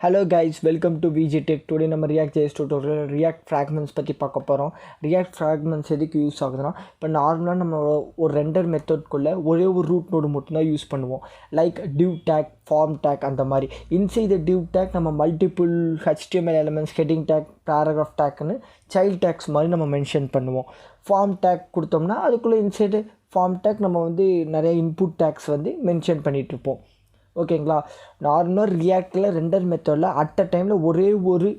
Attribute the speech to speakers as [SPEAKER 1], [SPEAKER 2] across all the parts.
[SPEAKER 1] Hello guys, welcome to VG Tech. Today நம்ம ReactJS tutorial React Fragments பற்றி பார்க்க போகிறோம். React Fragments எதுக்கு யூஸ் ஆகுதுன்னா, இப்போ நார்மலாக நம்ம ஒரு ரெண்டர் மெத்தட்குள்ளே ஒரே ஒரு ரூட் நோடு மட்டும்தான் யூஸ் பண்ணுவோம். Like div tag, form tag அந்த மாதிரி. இன்சைட் த div tag நம்ம multiple HTML elements, heading tag, paragraph tagன்னு child tags மாதிரி நம்ம மென்ஷன் பண்ணுவோம். ஃபார்ம் tag கொடுத்தோம்னா அதுக்குள்ளே இன்சைடு ஃபார்ம் tag நம்ம வந்து நிறைய இன்புட் டேக்ஸ் வந்து மென்ஷன் பண்ணிகிட்ருப்போம். ஓகேங்களா. நார்மலாக ரியாக்டில் ரெண்டர் மெத்தடில் அட் அ டைமில் ஒரே ஒரு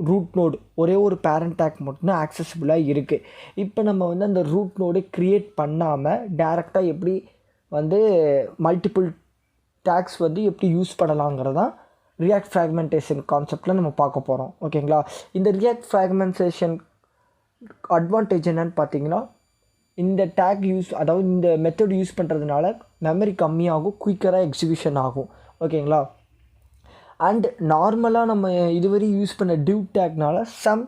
[SPEAKER 1] ரூட் நோடு ஒரே ஒரு பேரண்ட் டேக் மட்டும்தான் ஆக்சசிபிளாக இருக்குது. இப்போ நம்ம வந்து அந்த ரூட் நோடு க்ரியேட் பண்ணாமல் டேரெக்டாக எப்படி வந்து மல்டிபிள் டேக்ஸ் வந்து எப்படி யூஸ் பண்ணலாங்கிறதான் ரியாக்ட் ஃப்ராக்மெண்டேஷன் கான்செப்டில் நம்ம பார்க்க போகிறோம். ஓகேங்களா. இந்த ரியாக்ட் ஃப்ராக்மெண்டேஷன் அட்வான்டேஜ் என்னன்னு பார்த்தீங்கன்னா, இந்த டேக் யூஸ் அதாவது இந்த மெத்தட் யூஸ் பண்ணுறதுனால மெமரி கம்மியாகும், குயிக்கராக எக்ஸிக்யூஷன் ஆகும். ஓகேங்களா. அண்ட் நார்மலாக நம்ம இதுவரை யூஸ் பண்ண div டேக்னால சம்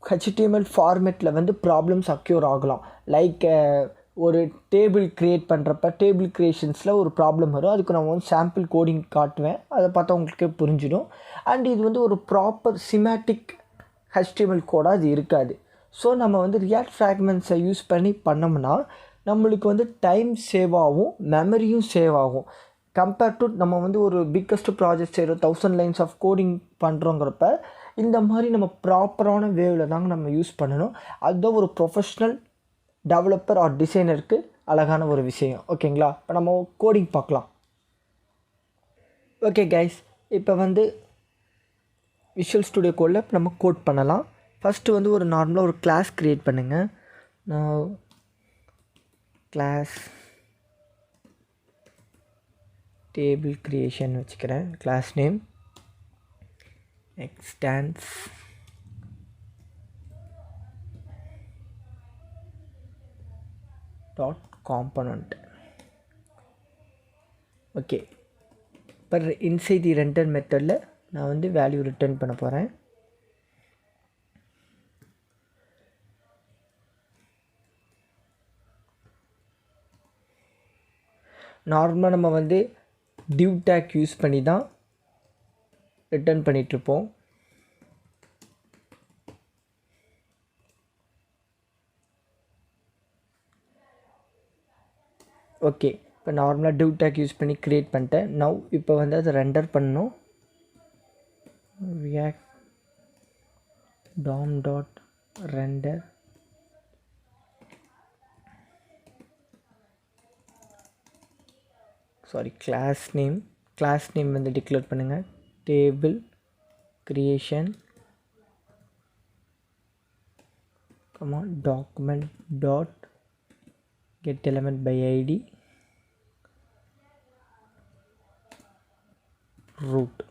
[SPEAKER 1] HTML ஃபார்மேட்டில் வந்து ப்ராப்ளம்ஸ் அக்யூர் ஆகலாம். லைக் ஒரு டேபிள் க்ரியேட் பண்ணுறப்ப டேபிள் க்ரியேஷன்ஸில் ஒரு ப்ராப்ளம் வரும். அதுக்கு நான் வந்து சாம்பிள் கோடிங் காட்டுவேன், அதை பார்த்தா உங்களுக்கே புரிஞ்சிடும். அண்ட் இது வந்து ஒரு ப்ராப்பர் சிமேட்டிக் HTML கோடாக அது இருக்காது. ஸோ நம்ம வந்து ரியாக்ட் ஃப்ராக்மெண்ட்ஸை யூஸ் பண்ணோம்னா நம்மளுக்கு வந்து டைம் சேவ் ஆகும், மெமரியும் சேவ் ஆகும். கம்பேர் டு நம்ம வந்து ஒரு பிக்கஸ்ட் ப்ராஜெக்ட் செய்கிறோம், 1000 லைன்ஸ் ஆஃப் கோடிங் பண்ணுறோங்கிறப்ப இந்த மாதிரி நம்ம ப்ராப்பரான வேவில் தாங்க நம்ம யூஸ் பண்ணணும். அதுதான் ஒரு ப்ரொஃபஷ்னல் டெவலப்பர் ஆர் டிசைனருக்கு அழகான ஒரு விஷயம். ஓகேங்களா. இப்போ நம்ம கோடிங் பார்க்கலாம். ஓகே கைஸ், இப்போ வந்து விஷுவல் ஸ்டுடியோ கோடில் இப்போ நம்ம கோட் பண்ணலாம். ஃபஸ்ட்டு வந்து ஒரு நார்மலாக ஒரு கிளாஸ் க்ரியேட் பண்ணுங்கள். நான் கிளாஸ் டேபிள் க்ரியேஷன் வச்சுக்கிறேன். Class name extends dot component. Okay. இப்போ இன்சைட் தி ரெண்டர் மெத்தடில் நான் வந்து வேல்யூ ரிட்டர்ன் பண்ண போகிறேன். நார்மலாக நம்ம வந்து div tag யூஸ் பண்ணி தான் ரிட்டர்ன் பண்ணிகிட்ருப்போம். ஓகே. இப்போ நார்மலாக div tag யூஸ் பண்ணி க்ரியேட் பண்ணிட்டேன். நவ் இப்போ வந்து அதை ரெண்டர் பண்ணணும். react dom dot render class name வந்து டிக்ளேர் பண்ணுங்கள். Table creation document dot get element by ID root.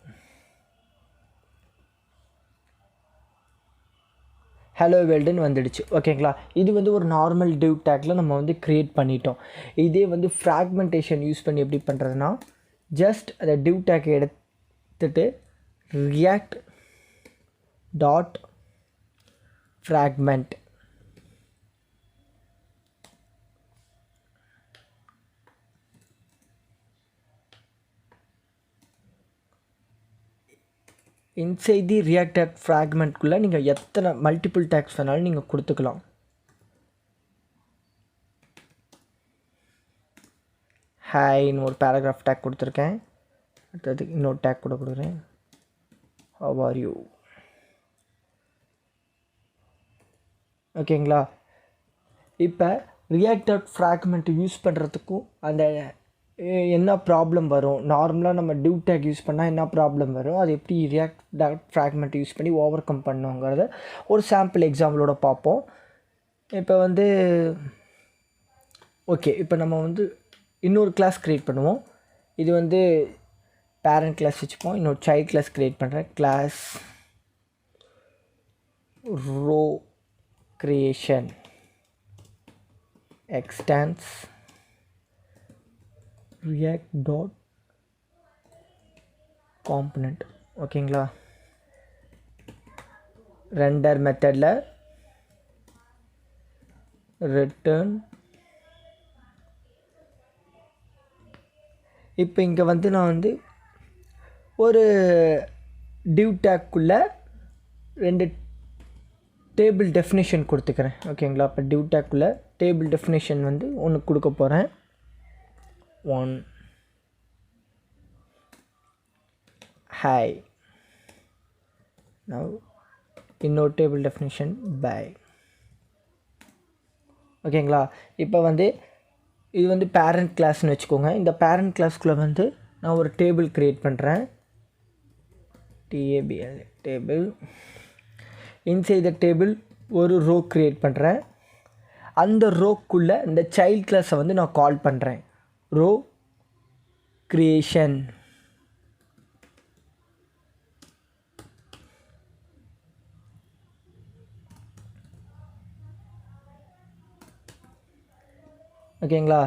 [SPEAKER 1] Hello வேர்ல்டுன்னு வந்துடுச்சு. ஓகேங்களா. இது வந்து ஒரு நார்மல் div டேக்கில் நம்ம வந்து க்ரியேட் பண்ணிட்டோம். இதே வந்து ஃப்ராக்மெண்டேஷன் யூஸ் பண்ணி எப்படி பண்ணுறதுனா, ஜஸ்ட் அதை div டேக்கை எடுத்துட்டு react dot fragment inside the react ஃப்ராக்மெண்ட்குள்ளே நீங்கள் எத்தனை மல்டிபிள் டேக்ஸ் வேணாலும் நீங்கள் கொடுத்துக்கலாம். ஹாய்ன்னு ஒரு பேராகிராஃப் டேக் கொடுத்துருக்கேன். அடுத்தது இன்னொரு டேக் கூட கொடுக்குறேன். How are you. ஓகேங்களா. இப்போ ரியாக்ட் ஃப்ராக்மெண்ட் யூஸ் பண்ணுறதுக்கும் அந்த என்ன ப்ராப்ளம் வரும், நார்மலாக நம்ம div tag யூஸ் பண்ணால் என்ன ப்ராப்ளம் வரும், அது எப்படி ரியாக்ட் ஃப்ராக்மெண்ட் யூஸ் பண்ணி ஓவர் கம் பண்ணுங்கிறத ஒரு சாம்பிள் எக்ஸாம்பிளோட பார்ப்போம். இப்போ வந்து ஓகே, இப்போ நம்ம வந்து இன்னொரு கிளாஸ் க்ரியேட் பண்ணுவோம். இது வந்து பேரண்ட் கிளாஸ் வச்சுப்போம். இன்னொரு சைல்ட் கிளாஸ் க்ரியேட் பண்ணுறேன். Class row creation extends react dot component. ஓகேங்களா. ரெண்டர் மெத்தடில் ரிட்டர்ன். இப்போ இங்கே வந்து நான் வந்து ஒரு div tagக்குள்ள ரெண்டு டேபிள் டெஃபினிஷன் கொடுத்துக்கிறேன் ஓகேங்களா. இப்போ div tagக்குள்ள டேபிள் டெஃபினிஷன் வந்து ஒன்று கொடுக்க போகிறேன். 1 hi. Now இன்னொரு டேபிள் டெஃபினிஷன் by. ஓகேங்களா. இப்போ வந்து இது வந்து பேரண்ட் கிளாஸ்னு வச்சுக்கோங்க. இந்த பேரண்ட் கிளாஸ்க்குள்ளே வந்து நான் ஒரு டேபிள் க்ரியேட் பண்ணுறேன். table table. Inside the table ஒரு ரோ க்ரியேட் பண்ணுறேன். அந்த ரோக்குள்ளே இந்த சைல்ட் கிளாஸை வந்து நான் கால் பண்ணுறேன். Row creation. ஓகேங்களா.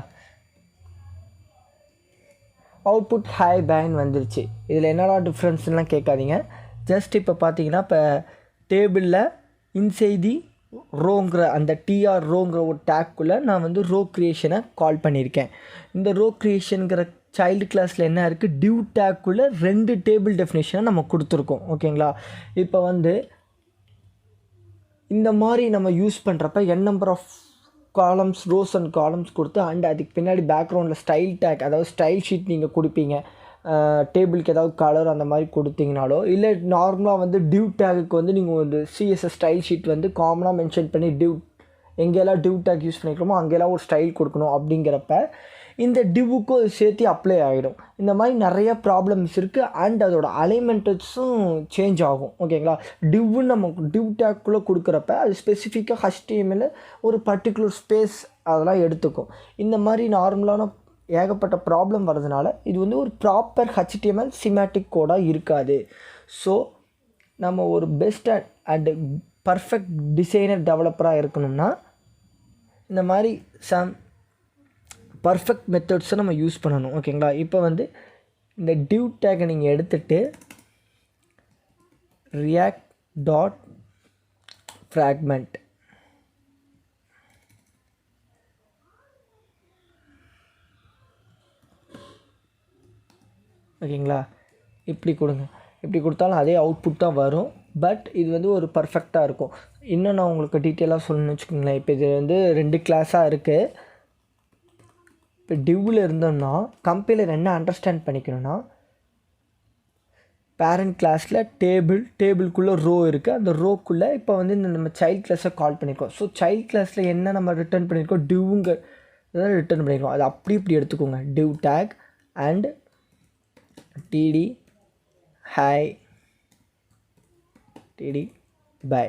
[SPEAKER 1] அவுட்புட் ஹை பேன் வந்துருச்சு. இதில் என்னடா டிஃப்ரென்ஸ்லாம் கேட்காதீங்க. ஜஸ்ட் இப்போ பார்த்தீங்கன்னா இப்போ டேபிளில் இன்சைதி ரோங்கிற அந்த டிஆர் ரோங்கிற ஒரு டேக்குள்ளே நான் வந்து ரோ க்ரியேஷனை கால் பண்ணியிருக்கேன். இந்த ரோ க்ரியேஷனுங்கிற சைல்டு கிளாஸில் என்ன இருக்குது, டிவ் டேக்குள்ளே 2 டேபிள் டெஃபினேஷனை நம்ம கொடுத்துருக்கோம். ஓகேங்களா. இப்போ வந்து இந்த மாதிரி நம்ம யூஸ் பண்ணுறப்ப n number of columns rows and columns கொடுத்து அண்ட் அதுக்கு பின்னாடி பேக்ரவுண்டில் ஸ்டைல் டேக் அதாவது ஸ்டைல் ஷீட் நீங்கள் கொடுப்பீங்க. டேபிளுக்கு ஏதாவது கலர் அந்த மாதிரி கொடுத்தீங்கனாலோ இல்லை நார்மலாக வந்து டிவ் டேகுக்கு வந்து நீங்கள் வந்து சிஎஸ்எஸ் ஸ்டைல் ஷீட் வந்து காமனாக மென்ஷன் பண்ணி எங்கெல்லாம் டிவ் டேக் யூஸ் பண்ணிக்கிறோமோ அங்கெல்லாம் ஒரு ஸ்டைல் கொடுக்கணும். அப்படிங்கிறப்ப இந்த டிவ்வுக்கும் அது சேர்த்து அப்ளை ஆகிடும். இந்த மாதிரி நிறைய ப்ராப்ளம்ஸ் இருக்குது அண்ட் அதோட அலைன்மெண்ட்ஸும் சேஞ்ச் ஆகும். ஓகேங்களா. டிவ்வுன்னு நம்ம டிவ் டேக்குள்ளே கொடுக்குறப்ப அது ஸ்பெசிஃபிக்காக HTML ஒரு பர்டிகுலர் ஸ்பேஸ் அதெல்லாம் எடுத்துக்கும். இந்த மாதிரி நார்மலான ஏகப்பட்ட ப்ராப்ளம் வர்றதுனால இது வந்து ஒரு ப்ராப்பர் HTML சிமேட்டிக் கோடாக இருக்காது. ஸோ நம்ம ஒரு பெஸ்ட் அண்ட் பர்ஃபெக்ட் டிசைனர் டெவலப்பராக இருக்கணும்னா இந்த மாதிரி பர்ஃபெக்ட் மெத்தட்ஸை நம்ம யூஸ் பண்ணணும். ஓகேங்களா. இப்போ வந்து இந்த டிவ் டேக்கை நீங்கள் எடுத்துகிட்டு react.fragment ஓகேங்களா. இப்படி கொடுங்க. இப்படி கொடுத்தாலும் அதே அவுட்புட் தான் வரும். பட் இது வந்து ஒரு பர்ஃபெக்டாக இருக்கும். இன்னும் நான் உங்களுக்கு டீட்டெயிலாக சொல்லணும்னு வச்சுக்கோங்களேன். இப்போ இது வந்து 2 கிளாஸாக இருக்குது. இப்போ டிவ்வில் இருந்தோம்னா கம்பைலர் என்ன அண்டர்ஸ்டாண்ட் பண்ணிக்கணும்னா பேரண்ட் கிளாஸில் டேபிள்குள்ளே ரோ இருக்குது. அந்த ரோக்குள்ளே இப்போ வந்து இந்த நம்ம சைல்ட் கிளாஸை கால் பண்ணியிருக்கோம். ஸோ சைல்ட் கிளாஸில் என்ன நம்ம ரிட்டர்ன் பண்ணியிருக்கோம், டிவ்வுங்க இதெல்லாம் ரிட்டர்ன் பண்ணியிருக்கோம். அது இப்படி எடுத்துக்கோங்க. Div take and td hi td by.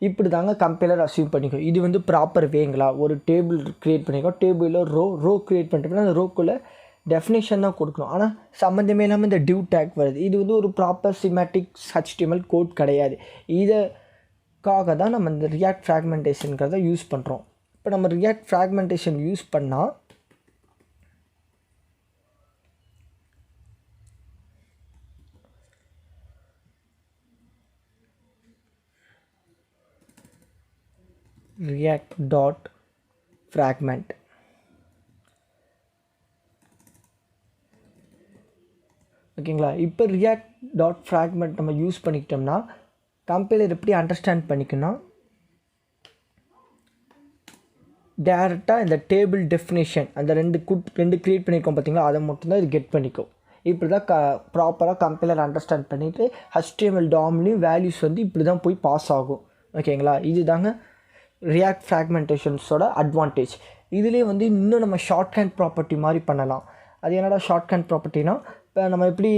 [SPEAKER 1] இப்படி தாங்க கம்பைலர் அசீவ் பண்ணிக்கோ. இது வந்து ப்ராப்பர் வேங்களா. ஒரு டேபிள் க்ரியேட் பண்ணிக்கோ. டேபிளில் ரோ க்ரியேட் பண்ணிட்டோம்னா அந்த ரோக்குள்ளே டெஃபினேஷன் தான் கொடுக்கணும். ஆனால் சம்மந்தமே இல்லாமல் இந்த டிவ் டேக் வருது. இது வந்து ஒரு ப்ராப்பர் சிமேட்டிக் HTML கோட் கிடையாது. இதுக்காக தான் நம்ம இந்த ரியாக்ட் ஃப்ராக்மெண்டேஷனுங்கிறத யூஸ் பண்ணுறோம். இப்போ நம்ம ரியாக்ட் ஃப்ராக்மெண்டேஷன் யூஸ் பண்ணால் react.fragment ஓகேங்களா. இப்போ react.fragment நம்ம யூஸ் பண்ணிக்கிட்டோம்னா கம்பைலர் எப்படி அண்டர்ஸ்டாண்ட் பண்ணிக்கணும், டேரெக்டாக இந்த டேபிள் டெஃபினேஷன் அந்த ரெண்டு க்ரியேட் பண்ணியிருக்கோம் பார்த்தீங்களா, அதை மட்டும்தான் இது கெட் பண்ணிக்கும். இப்படி தான் ப்ராப்பராக கம்பைலர் அண்டர்ஸ்டாண்ட் பண்ணிவிட்டு HTML டாம்லேயும் வேல்யூஸ் வந்து இப்படி தான் போய் பாஸ் ஆகும். ஓகேங்களா. இது தாங்க ரியாக்ட் ஃப்ராக்மெண்டேஷன்ஸோட அட்வான்டேஜ். இதிலே வந்து இன்னும் நம்ம ஷார்ட் ஹேண்ட் ப்ராப்பர்ட்டி மாதிரி பண்ணலாம். அது என்னடா ஷார்ட் ஹேண்ட் ப்ராப்பர்ட்டினா, இப்போ நம்ம எப்படி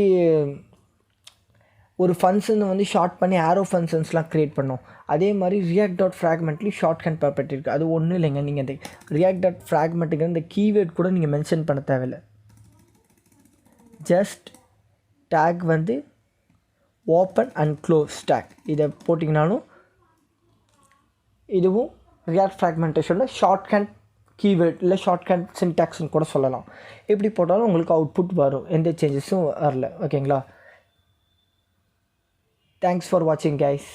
[SPEAKER 1] ஒரு ஃபங்க்ஷன் வந்து ஷார்ட் பண்ணி ஆரோ ஃபங்க்ஷன்ஸ்லாம் க்ரியேட் பண்ணோம், அதே மாதிரி react.fragmentலேயும் ஷார்ட் ஹேண்ட் ப்ராப்பர்ட்டி இருக்குது. அது ஒன்றும் இல்லைங்க. நீங்கள் இந்த react.fragmentக்கு இந்த கீவேர்ட் கூட நீங்கள் மென்ஷன் பண்ண தேவையில்லை. ஜஸ்ட் டேக் வந்து ஓப்பன் அண்ட் க்ளோஸ் டேக் இதை போட்டிங்கனாலும் இதுவும் ரியாக்ட் ஃப்ராக்மெண்டேஷனில் ஷார்ட் ஹேண்ட் கீவேர்ட் இல்லை ஷார்ட் ஹேண்ட் சின்டாக்ஸ்னு கூட சொல்லலாம். எப்படி போட்டாலும் உங்களுக்கு அவுட்புட் வரும், எந்த சேஞ்சஸும் வரல. ஓகேங்களா. தேங்க்ஸ் ஃபார் வாட்சிங் கைஸ்.